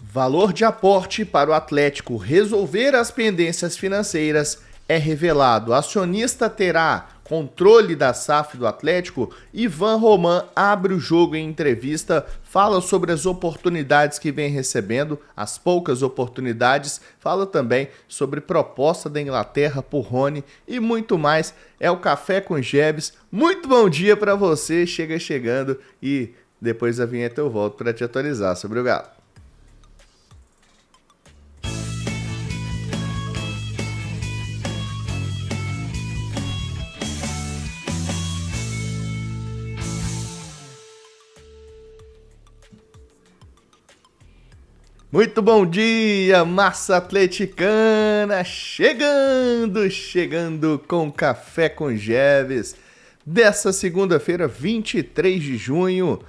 Valor de aporte para o Atlético resolver as pendências financeiras é revelado. Acionista terá controle da SAF do Atlético. Ivan Roman abre o jogo em entrevista, fala sobre as oportunidades que vem recebendo, as poucas oportunidades, fala também sobre proposta da Inglaterra por Rony e muito mais. É o Café com Jeves. Muito bom dia para você, chega chegando e depois da vinheta eu volto para te atualizar sobre o Galo. Muito bom dia, massa atleticana, chegando com Café com Jeves, dessa segunda-feira, 23 de junho.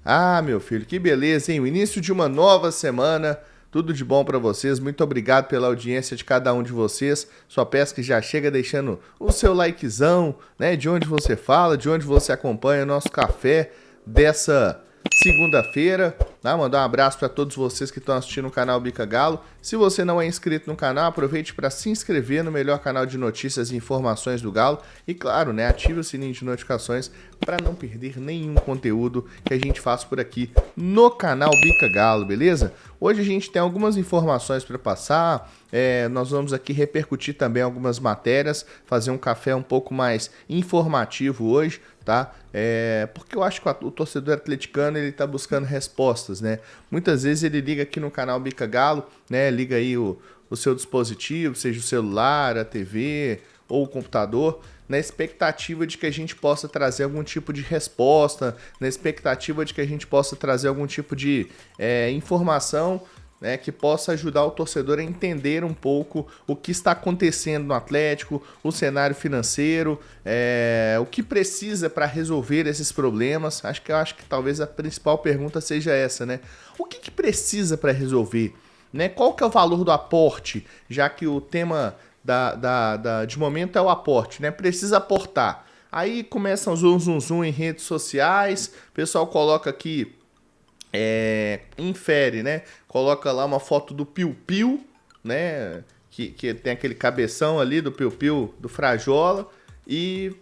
Ah, meu filho, que beleza, hein? O início de uma nova semana, tudo de bom para vocês, muito obrigado pela audiência de cada um de vocês. Só peço que já chega deixando o seu likezão, né? De onde você fala, de onde você acompanha o nosso café dessa segunda-feira, tá? Mandar um abraço para todos vocês que estão assistindo o canal Bica Galo. Se você não é inscrito no canal, aproveite para se inscrever no melhor canal de notícias e informações do Galo. E claro, né, ative o sininho de notificações para não perder nenhum conteúdo que a gente faz por aqui no canal Bica Galo, beleza? Hoje a gente tem algumas informações para passar, nós vamos aqui repercutir também algumas matérias, fazer um café um pouco mais informativo hoje, tá? Porque eu acho que o torcedor atleticano ele tá buscando respostas, né? Muitas vezes ele liga aqui no canal Bica Galo, né? Liga aí o seu dispositivo, seja o celular, a TV ou o computador, na expectativa de que a gente possa trazer algum tipo de resposta, na expectativa de que a gente possa trazer algum tipo de informação, né, que possa ajudar o torcedor a entender um pouco o que está acontecendo no Atlético, o cenário financeiro, o que precisa para resolver esses problemas. Eu acho que talvez a principal pergunta seja essa, né? O que precisa para resolver? Né? Qual que é o valor do aporte, já que o tema de momento é o aporte, né? Precisa aportar. Aí começam um zoom em redes sociais, o pessoal coloca aqui, infere, né? Coloca lá uma foto do Piu Piu, né? Que tem aquele cabeção ali do Piu Piu, do Frajola, e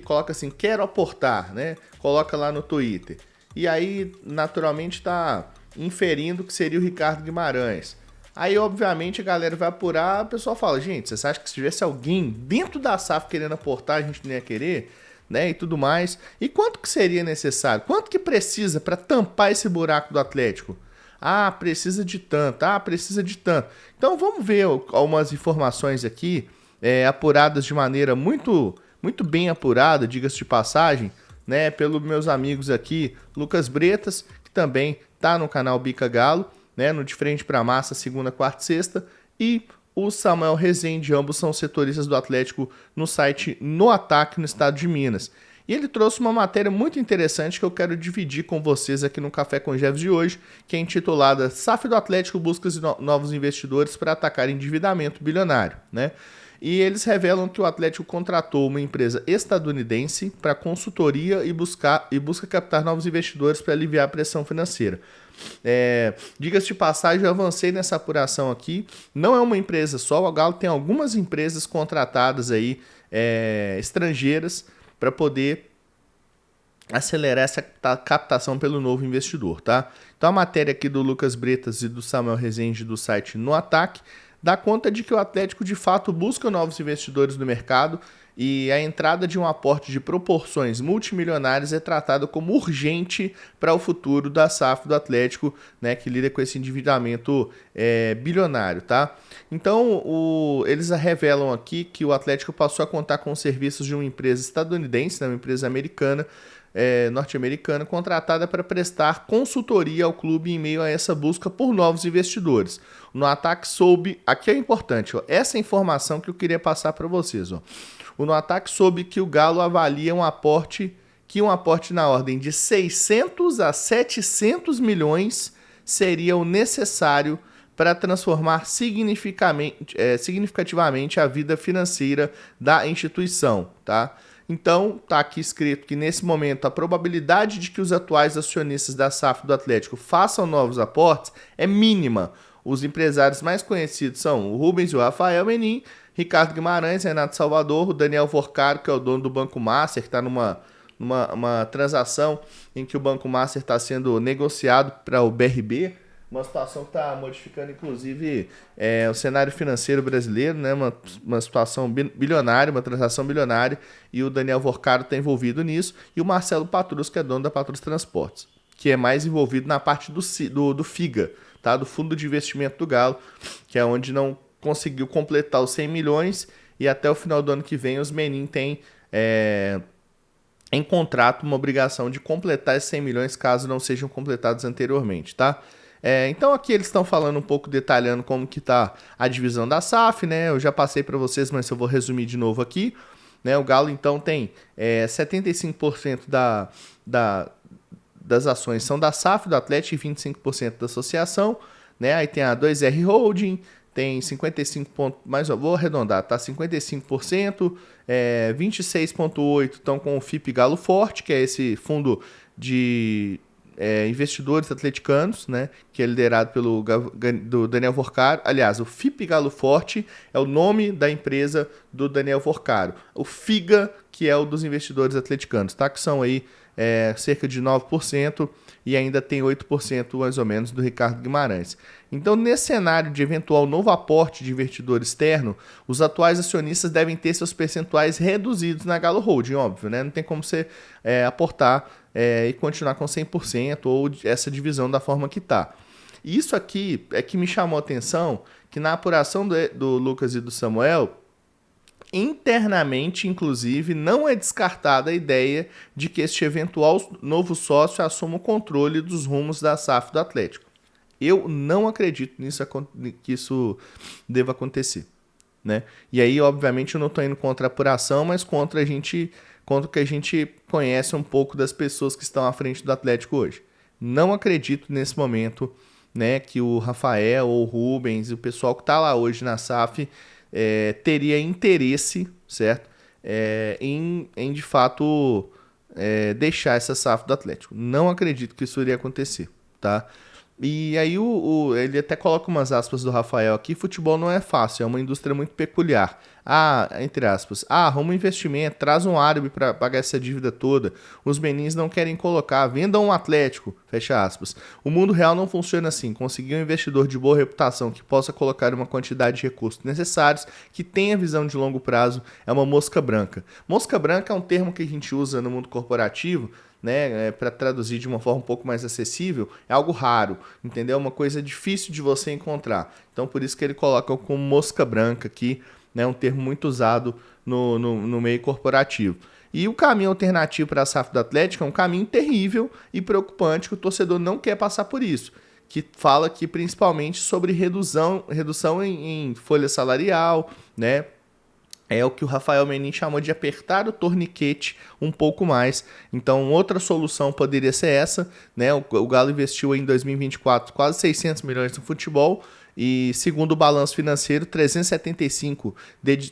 coloca assim, quero aportar, né? Coloca lá no Twitter. E aí, naturalmente, tá inferindo que seria o Ricardo Guimarães. Aí, obviamente, a galera vai apurar, o pessoal fala, gente, vocês acham que se tivesse alguém dentro da SAF querendo aportar, a gente não ia querer, né, e tudo mais? E quanto que seria necessário? Quanto que precisa para tampar esse buraco do Atlético? Ah, precisa de tanto, precisa de tanto. Então, vamos ver algumas informações aqui, apuradas de maneira muito, muito bem apurada, diga-se de passagem, né, pelos meus amigos aqui, Lucas Bretas, que também tá no canal Bica Galo, né, no De Frente para Massa, segunda, quarta e sexta, e o Samuel Rezende, ambos são setoristas do Atlético no site No Ataque, no estado de Minas. E ele trouxe uma matéria muito interessante que eu quero dividir com vocês aqui no Café com Jeves de hoje, que é intitulada SAF do Atlético busca novos investidores para atacar endividamento bilionário, né? E eles revelam que o Atlético contratou uma empresa estadunidense para consultoria e busca captar novos investidores para aliviar a pressão financeira. Diga-se de passagem, eu avancei nessa apuração aqui. Não é uma empresa só, o Galo tem algumas empresas contratadas aí, estrangeiras, para poder acelerar essa captação pelo novo investidor, tá? Então a matéria aqui do Lucas Bretas e do Samuel Rezende do site No Ataque dá conta de que o Atlético de fato busca novos investidores no mercado e a entrada de um aporte de proporções multimilionárias é tratada como urgente para o futuro da SAF do Atlético, né, que lida com esse endividamento bilionário, tá? Então, eles revelam aqui que o Atlético passou a contar com os serviços de uma empresa estadunidense, né, uma empresa americana, norte-americana, contratada para prestar consultoria ao clube em meio a essa busca por novos investidores. No Ataque soube, aqui é importante, ó, essa informação que eu queria passar para vocês, ó. O No Ataque soube que o Galo avalia um aporte na ordem de 600 a 700 milhões seria o necessário para transformar significativamente a vida financeira da instituição, tá? Então, tá aqui escrito que nesse momento a probabilidade de que os atuais acionistas da SAF do Atlético façam novos aportes é mínima. Os empresários mais conhecidos são o Rubens e o Rafael Menin, Ricardo Guimarães, Renato Salvador, o Daniel Vorcaro, que é o dono do Banco Master, que está numa transação em que o Banco Master está sendo negociado para o BRB, uma situação que está modificando, inclusive, o cenário financeiro brasileiro, né? Uma situação bilionária, uma transação bilionária, e o Daniel Vorcaro está envolvido nisso, e o Marcelo Patrus, que é dono da Patrus Transportes, que é mais envolvido na parte do FIGA, tá? Do Fundo de Investimento do Galo, que é onde não conseguiu completar os 100 milhões, e até o final do ano que vem os Menin têm em contrato uma obrigação de completar esses 100 milhões caso não sejam completados anteriormente, tá? Então aqui eles estão falando um pouco, detalhando como que tá a divisão da SAF, né? Eu já passei para vocês, mas eu vou resumir de novo aqui, né? O Galo então tem 75% das ações são da SAF, do Atlético, e 25% da associação, né? Aí tem a 2R Holding, tem 55%, mas eu vou arredondar, tá? 55%, 26,8% estão com o FIP Galo Forte, que é esse fundo de investidores atleticanos, né, que é liderado do Daniel Vorcaro. Aliás, o FIP Galo Forte é o nome da empresa do Daniel Vorcaro. O FIGA, que é o dos investidores atleticanos, tá? Que são aí cerca de 9%, e ainda tem 8% mais ou menos do Ricardo Guimarães. Então, nesse cenário de eventual novo aporte de investidor externo, os atuais acionistas devem ter seus percentuais reduzidos na Galo Holding, óbvio, né? Não tem como você aportar e continuar com 100% ou essa divisão da forma que está. Isso aqui é que me chamou a atenção, que na apuração do Lucas e do Samuel, internamente, inclusive, não é descartada a ideia de que este eventual novo sócio assuma o controle dos rumos da SAF do Atlético. Eu não acredito que isso deva acontecer, né? E aí, obviamente, eu não estou indo contra a apuração, mas contra o que a gente conhece um pouco das pessoas que estão à frente do Atlético hoje. Não acredito nesse momento, né, que o Rafael ou o Rubens e o pessoal que está lá hoje na SAF teria interesse, certo? Em de fato deixar essa SAF do Atlético. Não acredito que isso iria acontecer, tá? E aí ele até coloca umas aspas do Rafael aqui: futebol não é fácil, é uma indústria muito peculiar. Entre aspas, arruma um investimento, traz um árabe para pagar essa dívida toda. Os menins não querem colocar, vendam um Atlético, fecha aspas. O mundo real não funciona assim. Conseguir um investidor de boa reputação que possa colocar uma quantidade de recursos necessários, que tenha visão de longo prazo, é uma mosca branca. Mosca branca é um termo que a gente usa no mundo corporativo, né, para traduzir de uma forma um pouco mais acessível, é algo raro, entendeu? Uma coisa difícil de você encontrar. Então, por isso que ele coloca como mosca branca aqui, né, um termo muito usado no meio corporativo. E o caminho alternativo para a SAF do Atlético é um caminho terrível e preocupante, que o torcedor não quer passar por isso, que fala aqui principalmente sobre redução em folha salarial, né? É o que o Rafael Menin chamou de apertar o torniquete um pouco mais. Então, outra solução poderia ser essa, né? O Galo investiu em 2024 quase 600 milhões no futebol e, segundo o balanço financeiro, 375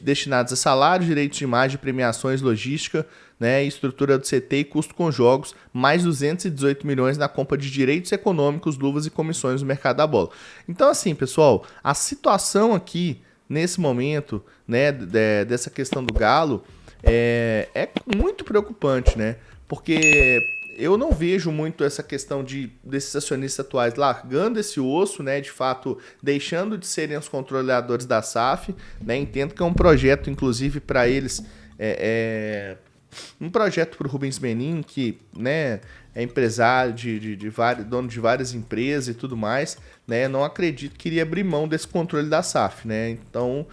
destinados a salários, direitos de imagem, premiações, logística, né, estrutura do CT e custo com jogos, mais 218 milhões na compra de direitos econômicos, luvas e comissões no mercado da bola. Então, assim, pessoal, a situação aqui nesse momento, né, dessa questão do Galo, é muito preocupante, né? Porque eu não vejo muito essa questão desses acionistas atuais largando esse osso, né? De fato, deixando de serem os controladores da SAF, né? Entendo que é um projeto, inclusive, para eles, um projeto para o Rubens Menin, que, né, é empresário dono de várias empresas e tudo mais, né? Não acredito que iria abrir mão desse controle da SAF, né? Então,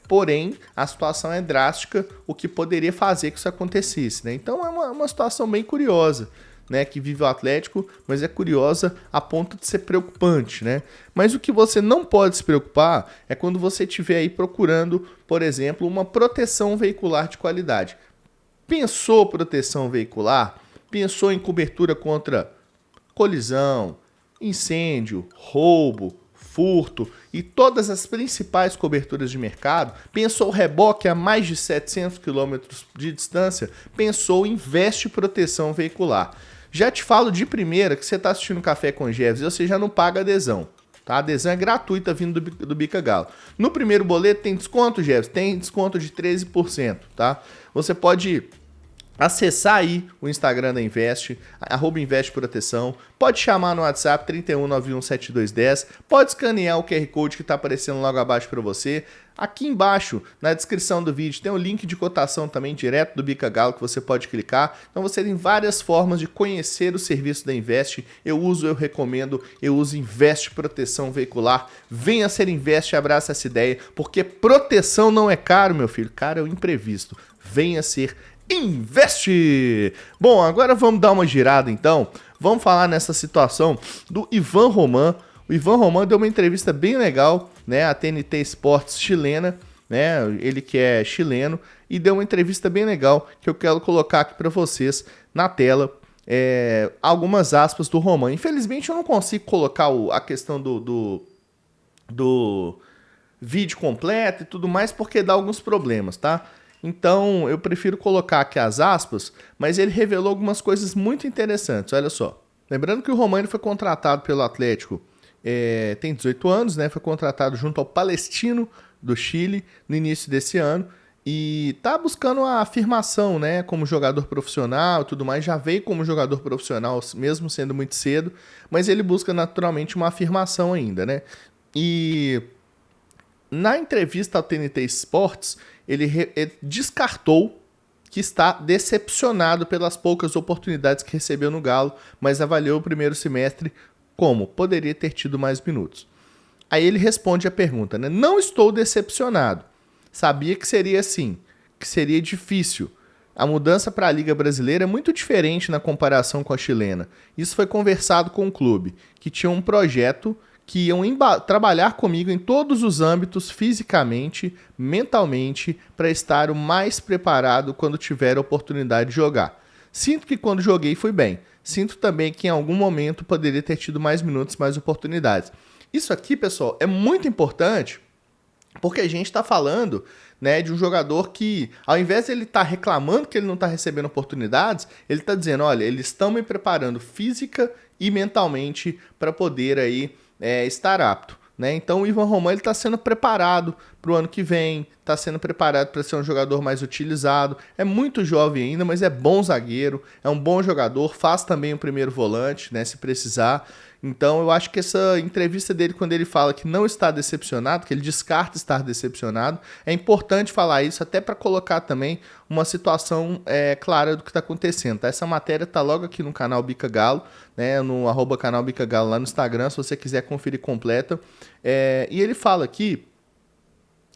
porém, a situação é drástica, o que poderia fazer que isso acontecesse, né? Então, é uma situação bem curiosa, né, que vive o Atlético, mas é curiosa a ponto de ser preocupante, né? Mas o que você não pode se preocupar é quando você estiver aí procurando, por exemplo, uma proteção veicular de qualidade. Pensou proteção veicular? Pensou em cobertura contra colisão, incêndio, roubo, furto e todas as principais coberturas de mercado, pensou reboque a mais de 700 km de distância, pensou Investe Proteção Veicular. Já te falo de primeira que você está assistindo Café com Jefes e você já não paga adesão. Tá? A adesão é gratuita vindo do Bica Galo. No primeiro boleto tem desconto, Jefes? Tem desconto de 13%. Tá? Você pode acessar aí o Instagram da Investe, @Investe Proteção, pode chamar no WhatsApp 31917210, pode escanear o QR Code que está aparecendo logo abaixo para você. Aqui embaixo, na descrição do vídeo, tem o link de cotação também direto do Bica Galo que você pode clicar. Então você tem várias formas de conhecer o serviço da Investe. Eu recomendo, eu uso Investe Proteção Veicular. Venha ser Investe, abraça essa ideia, porque proteção não é caro, meu filho, caro é o imprevisto. Venha ser Investe! Bom, agora vamos dar uma girada então. Vamos falar nessa situação do Ivan Roman. O Ivan Roman deu uma entrevista bem legal, né, à TNT Sports chilena, né, ele que é chileno, e deu uma entrevista bem legal que eu quero colocar aqui para vocês na tela. Algumas aspas do Roman. Infelizmente eu não consigo colocar a questão do vídeo completo e tudo mais porque dá alguns problemas, tá? Então, eu prefiro colocar aqui as aspas, mas ele revelou algumas coisas muito interessantes, olha só. Lembrando que o Romano foi contratado pelo Atlético, tem 18 anos, né? Foi contratado junto ao Palestino do Chile no início desse ano e tá buscando a afirmação, né? Como jogador profissional e tudo mais, já veio como jogador profissional, mesmo sendo muito cedo, mas ele busca naturalmente uma afirmação ainda, né? E na entrevista ao TNT Sports, ele descartou que está decepcionado pelas poucas oportunidades que recebeu no Galo, mas avaliou o primeiro semestre como poderia ter tido mais minutos. Aí ele responde a pergunta, né? Não estou decepcionado. Sabia que seria assim, que seria difícil. A mudança para a Liga Brasileira é muito diferente na comparação com a chilena. Isso foi conversado com o clube, que tinha um projeto que iam trabalhar comigo em todos os âmbitos, fisicamente, mentalmente, para estar o mais preparado quando tiver a oportunidade de jogar. Sinto que quando joguei fui bem. Sinto também que em algum momento poderia ter tido mais minutos, mais oportunidades. Isso aqui, pessoal, é muito importante porque a gente está falando, né, de um jogador que, ao invés de ele estar reclamando que ele não está recebendo oportunidades, ele está dizendo, olha, eles estão me preparando física e mentalmente para poder aí estar apto, né? Então o Ivan Roman está sendo preparado para o ano que vem, está sendo preparado para ser um jogador mais utilizado. É muito jovem ainda, mas é bom zagueiro, é um bom jogador, faz também o primeiro volante, né, se precisar. Então eu acho que essa entrevista dele, quando ele fala que não está decepcionado, que ele descarta estar decepcionado, é importante falar isso até para colocar também uma situação clara do que está acontecendo. Tá? Essa matéria está logo aqui no canal Bica Galo, né, no @canal Bica Galo lá no Instagram, se você quiser conferir completa. E ele fala aqui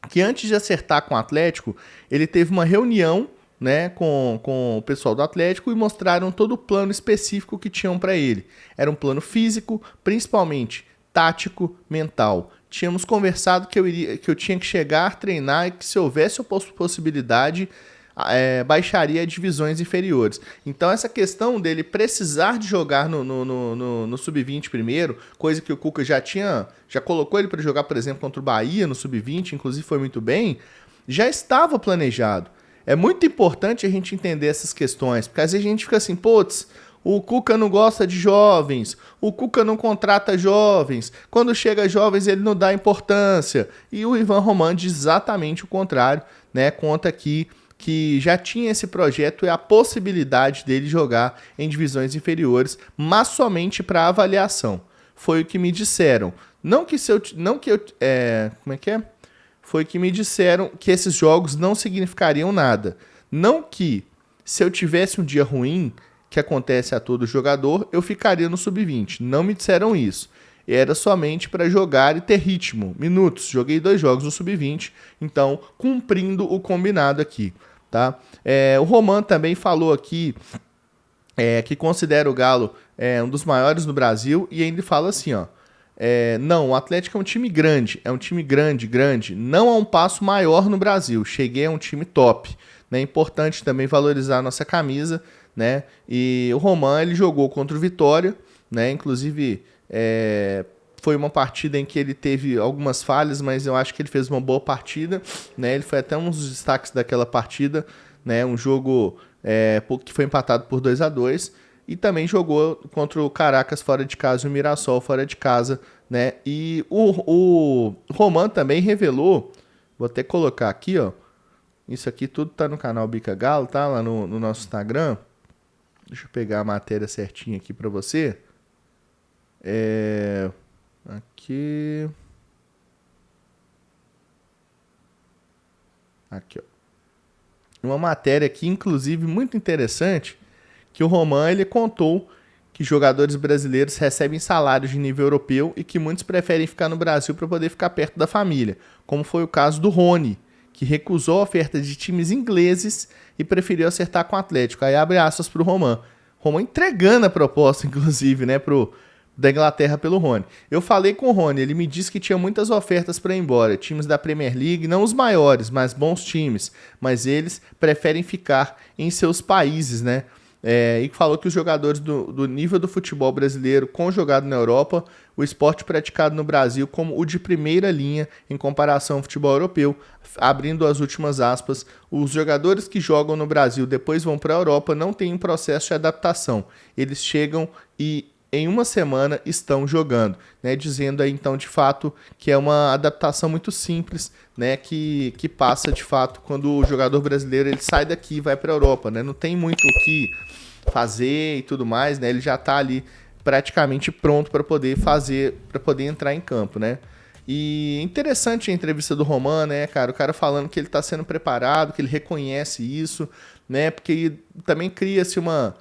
que antes de acertar com o Atlético, ele teve uma reunião, né, com o pessoal do Atlético e mostraram todo o plano específico que tinham para ele. Era um plano físico, principalmente tático, mental. Tínhamos conversado que eu tinha que chegar, treinar e que se houvesse possibilidade, baixaria a divisões inferiores. Então essa questão dele precisar de jogar no Sub-20 primeiro, coisa que o Cuca já colocou ele para jogar, por exemplo, contra o Bahia no Sub-20, inclusive foi muito bem, já estava planejado. É muito importante a gente entender essas questões, porque às vezes a gente fica assim, putz, o Cuca não gosta de jovens, o Cuca não contrata jovens, quando chega jovens ele não dá importância. E o Ivan Roman diz exatamente o contrário, né? Conta aqui que já tinha esse projeto e a possibilidade dele jogar em divisões inferiores, mas somente para avaliação. Foi o que me disseram. Foi que me disseram que esses jogos não significariam nada. Não que, se eu tivesse um dia ruim, que acontece a todo jogador, eu ficaria no Sub-20. Não me disseram isso. Era somente para jogar e ter ritmo, minutos. Joguei 2 jogos no Sub-20, então cumprindo o combinado aqui. Tá? O Roman também falou aqui que considera o Galo um dos maiores no Brasil e ainda fala assim, ó. Não, o Atlético é um time grande, grande. Não há um passo maior no Brasil. Cheguei a um time top. É importante também valorizar a nossa camisa, né? E o Roman ele jogou contra o Vitória, né? Inclusive foi uma partida em que ele teve algumas falhas, mas eu acho que ele fez uma boa partida, né? Ele foi até um dos destaques daquela partida, né? Um jogo que foi empatado por 2-2, e também jogou contra o Caracas fora de casa e o Mirassol fora de casa, né? E o Roman também revelou, vou até colocar aqui, ó, isso aqui tudo tá no canal Bica Galo, tá? Lá no nosso Instagram. Deixa eu pegar a matéria certinha aqui para você. Aqui, ó. Uma matéria aqui, inclusive, muito interessante, que o Roman, ele contou que jogadores brasileiros recebem salários de nível europeu e que muitos preferem ficar no Brasil para poder ficar perto da família, como foi o caso do Rony, que recusou a oferta de times ingleses e preferiu acertar com o Atlético. Aí abre aspas para o Roman. Roman entregando a proposta, inclusive, né, da Inglaterra pelo Rony. Eu falei com o Rony, ele me disse que tinha muitas ofertas para ir embora, times da Premier League, não os maiores, mas bons times, mas eles preferem ficar em seus países, né? E falou que os jogadores do nível do futebol brasileiro com jogado na Europa, o esporte praticado no Brasil como o de primeira linha em comparação ao futebol europeu, abrindo as últimas aspas, os jogadores que jogam no Brasil depois vão para a Europa não têm um processo de adaptação, eles chegam e em uma semana estão jogando, né? Dizendo aí então de fato que é uma adaptação muito simples, né? Que passa de fato quando o jogador brasileiro ele sai daqui e vai para a Europa, né? Não tem muito o que fazer e tudo mais, né? Ele já está ali praticamente pronto para poder fazer, para poder entrar em campo, né? E interessante a entrevista do Roman, né, cara? O cara falando que ele está sendo preparado, que ele reconhece isso, né? Porque também cria-se uma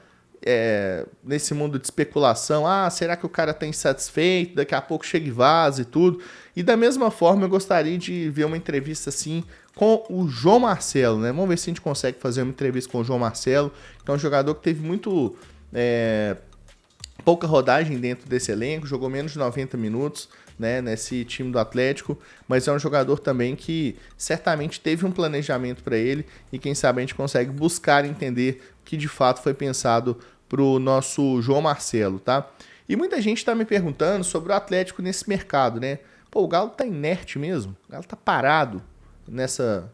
nesse mundo de especulação, será que o cara tá insatisfeito, daqui a pouco chega e vaza e tudo. E da mesma forma eu gostaria de ver uma entrevista assim com o João Marcelo, né? Vamos ver se a gente consegue fazer uma entrevista com o João Marcelo, que é um jogador que teve muito pouca rodagem dentro desse elenco, jogou menos de 90 minutos, né, nesse time do Atlético, mas é um jogador também que certamente teve um planejamento para ele e quem sabe a gente consegue buscar entender o que de fato foi pensado pro nosso João Marcelo, tá? E muita gente está me perguntando sobre o Atlético nesse mercado, né? Pô, o Galo tá inerte mesmo, o Galo tá parado nessa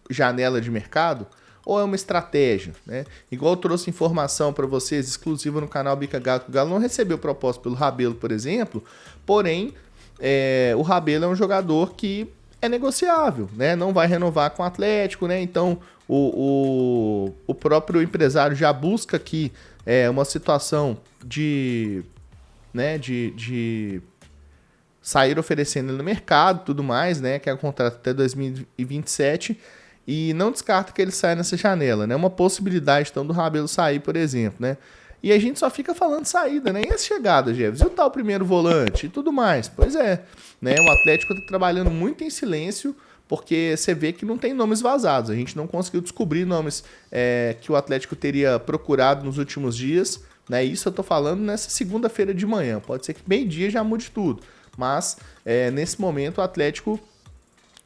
janela de mercado, ou é uma estratégia, né? Igual eu trouxe informação para vocês, exclusiva no canal Bica Galo, que o Galo não recebeu proposta pelo Rabelo, por exemplo, porém, o Rabelo é um jogador que é negociável, né? Não vai renovar com o Atlético, né? Então, o próprio empresário já busca aqui uma situação de sair oferecendo ele no mercado, tudo mais, né? Que é o contrato até 2027, e não descarta que ele saia nessa janela, né? Uma possibilidade, então, do Rabelo sair, por exemplo, né? E a gente só fica falando saída, né? E as chegadas, Jefferson? E o tal primeiro volante e tudo mais? Pois é, né? O Atlético está trabalhando muito em silêncio, porque você vê que não tem nomes vazados. A gente não conseguiu descobrir nomes que o Atlético teria procurado nos últimos dias, né? Isso eu tô falando nessa segunda-feira de manhã. Pode ser que meio-dia já mude tudo. Mas, nesse momento, o Atlético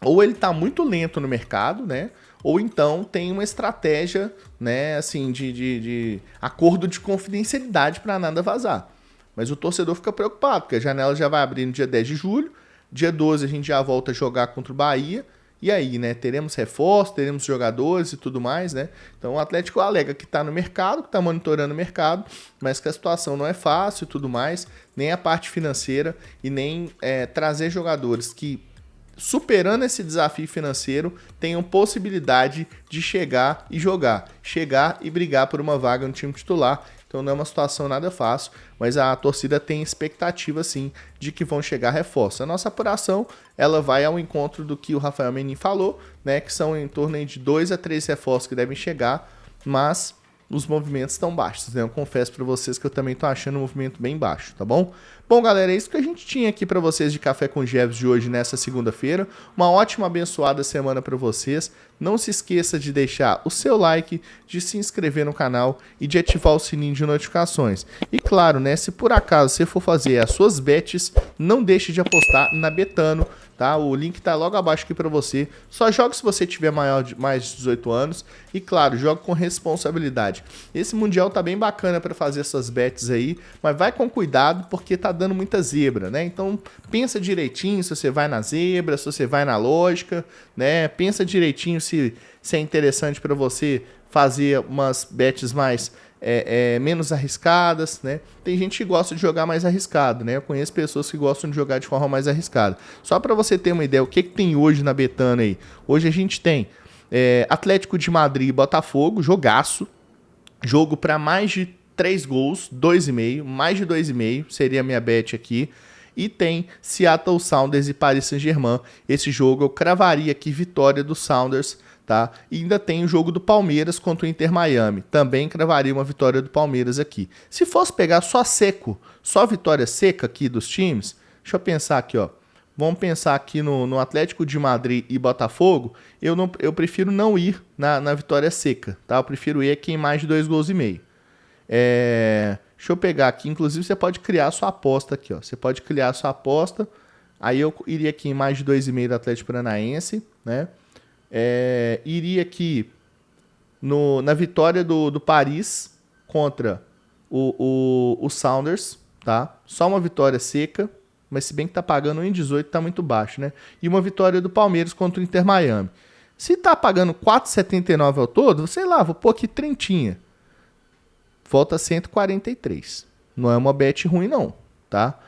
ou ele está muito lento no mercado, né? Ou então tem uma estratégia, né, assim, de acordo de confidencialidade para nada vazar. Mas o torcedor fica preocupado, porque a janela já vai abrir no dia 10 de julho, dia 12 a gente já volta a jogar contra o Bahia, e aí, né, teremos reforço, teremos jogadores e tudo mais, né? Então o Atlético alega que está no mercado, que está monitorando o mercado, mas que a situação não é fácil e tudo mais, nem a parte financeira e nem trazer jogadores que, superando esse desafio financeiro, tenham possibilidade de chegar e jogar, chegar e brigar por uma vaga no time titular. Então não é uma situação nada fácil, mas a torcida tem expectativa sim de que vão chegar reforços. A nossa apuração, ela vai ao encontro do que o Rafael Menin falou, né, que são em torno de 2 a 3 reforços que devem chegar, mas os movimentos estão baixos, né? Eu confesso para vocês que eu também tô achando o movimento bem baixo, tá bom? Bom, galera, é isso que a gente tinha aqui para vocês de Café com Jefferson de hoje nessa segunda-feira. Uma ótima, abençoada semana para vocês. não se esqueça de deixar o seu like, de se inscrever no canal e de ativar o sininho de notificações. E claro, né, se por acaso você for fazer as suas bets, não deixe de apostar na Betano, tá? O link tá logo abaixo aqui para você. Só jogue se você tiver mais de 18 anos e claro, jogue com responsabilidade. Esse mundial tá bem bacana para fazer essas bets aí, mas vai com cuidado porque tá dando muita zebra, né? Então pensa direitinho se você vai na zebra, se você vai na lógica, né? Pensa direitinho se é interessante para você fazer umas bets mais menos arriscadas, né? Tem gente que gosta de jogar mais arriscado, né? Eu conheço pessoas que gostam de jogar de forma mais arriscada. Só para você ter uma ideia, o que tem hoje na Betano aí? Hoje a gente tem Atlético de Madrid e Botafogo, jogaço, jogo para mais de 3 gols, 2,5, mais de 2,5 seria a minha bet aqui. E tem Seattle Sounders e Paris Saint-Germain. Esse jogo eu cravaria aqui vitória do Sounders, tá? E ainda tem o jogo do Palmeiras contra o Inter Miami. Também cravaria uma vitória do Palmeiras aqui. Se fosse pegar só seco, só vitória seca aqui dos times, deixa eu pensar aqui, ó. Vamos pensar aqui no Atlético de Madrid e Botafogo. Eu prefiro não ir na vitória seca, tá? Eu prefiro ir aqui em mais de 2,5 gols. Deixa eu pegar aqui, inclusive você pode criar a sua aposta aqui, ó. Você pode criar a sua aposta. Aí eu iria aqui em mais de 2,5 do Atlético Paranaense, né? Iria aqui na vitória do Paris contra o Sounders, tá? Só uma vitória seca, mas se bem que tá pagando 1,18, tá muito baixo, né? E uma vitória do Palmeiras contra o Inter Miami. Se tá pagando 4,79 ao todo, sei lá, vou pôr aqui trintinha. Volta 143. Não é uma bet ruim não, tá?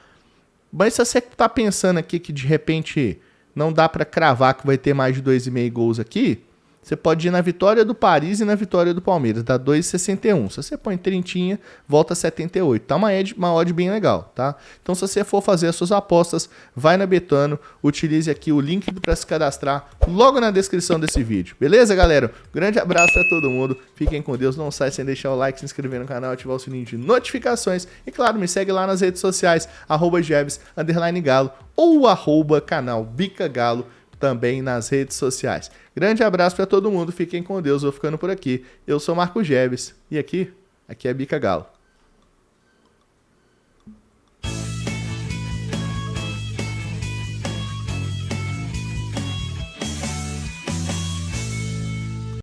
Mas se você tá pensando aqui que de repente não dá para cravar que vai ter mais de 2,5 gols aqui, você pode ir na vitória do Paris e na vitória do Palmeiras, dá 2,61. Se você põe trintinha, volta 78. Tá uma odd bem legal, tá? Então se você for fazer as suas apostas, vai na Betano, utilize aqui o link para se cadastrar logo na descrição desse vídeo. Beleza, galera? Grande abraço para todo mundo. Fiquem com Deus. Não sai sem deixar o like, se inscrever no canal, ativar o sininho de notificações. E claro, me segue lá nas redes sociais, @Jebs_Galo ou @canal Bica Galo, também nas redes sociais. Grande abraço para todo mundo, fiquem com Deus, vou ficando por aqui. Eu sou Marco Jebs e aqui é Bica Galo.